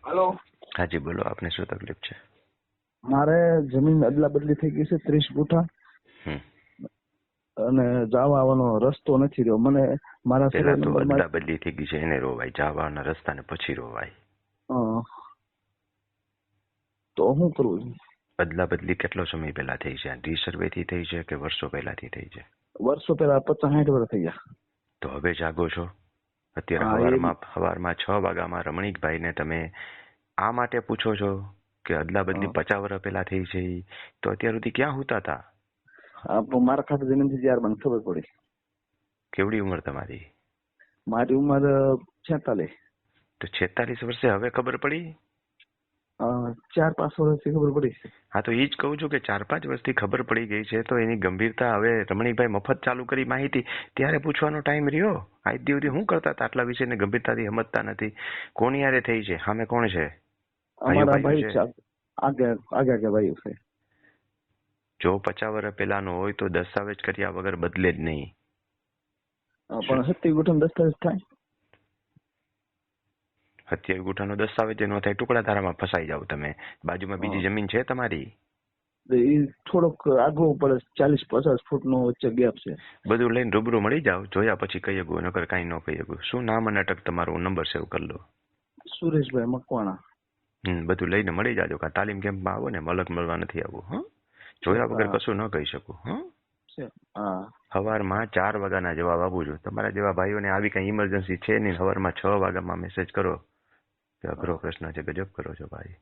હાલો, હાજી બોલો, આપને શું તકલીફ છે? મારે જમીન અદલા બદલી થઈ ગઈ છે 30 ગુઠા હમ અને જવા આવવાનો રસ્તો નથી રહ્યો. મને મારા સર્વે પેલા તો નંબરમાં અદલા બદલી થઈ ગઈ છે એને રોવાય, જવાના રસ્તાને પછી રોવાય. તો શું કરવું છે? અદલા બદલી કેટલો સમય પહેલા થઈ છે? રીસર્વે થી થઈ છે કે વર્ષો પહેલાથી થઈ છે? વર્ષો પહેલા 50-60 વર્ષ થઈ ગયા. તો હવે જાગો છો? અત્યારે હા, સવારમાં 6 વાગ્યામાં રમણીકભાઈને તમે આ માટે પૂછો છો કે અદલા બદલી 50 વર્ષ પહેલા થઈ છે? તો અત્યાર સુધી ક્યાં હોતા હતા? મારા ખાતે જમીન થી ત્યાર મને ખબર પડી. કેવડી ઉંમર તમારી? મારી ઉંમર 46. તો 46 વર્ષે હવે ખબર પડી? 4-5 વર્ષથી ખબર પડી. હા, તો એ જ કહું છું કે 4-5 વર્ષથી ખબર પડી ગઈ છે તો એની ગંભીરતા હવે રમણીકભાઈ મફત ચાલુ કરી માહિતી, ત્યારે પૂછવાનો ટાઈમ રહ્યો. આજ દિવસથી શું કરતા હતા? આટલા વિષયને ગંભીરતાથી સમજતા નથી. કોની યારે થઈ છે? સામે કોણ છે? અમારા ભાઈઓ ભાઈ છે. આગે ભાઈઓ છે. જો 50 વર્ષ પહેલાનો હોય તો દસ્તાવેજ કર્યા વગર બદલે જ નહીં. પણ 70 ગુઠા દસ્તાવેજ થાય. 70 ગુઠાનો દસ્તાવેજ ન થાય, ટુકડા ધારામાં ફસાઈ જાવ તમે. બાજુમાં બીજી જમીન છે તમારી? એ થોડોક આગળ પડે, 40-50 ફૂટ નો વચ્ચે ગેપ છે. બધું લઈને રૂબરૂ મળી જાવ, જોયા પછી કહી શકું, નકર કાંઈ ન કહી શકું. શું નામ અને અટક તમારું? નંબર સેવ કરી લો. સુરેશભાઈ મકવાણા. બધું લઈને મળી જાજો. કા તાલીમ કેમ્પમાં આવો ને, મલક મળવા નથી આવવું. જોયા વગર કશું ન કહી શકું. સવારમાં 4 વાગ્યાના જવાબ આપું છું. તમારા જેવા ભાઈઓને આવી કઈ ઇમરજન્સી છે નહીં. સવારમાં 6 વાગ્યામાં મેસેજ કરો કે અઘરો પ્રશ્ન છે, ગજબ કરો છો ભાઈ.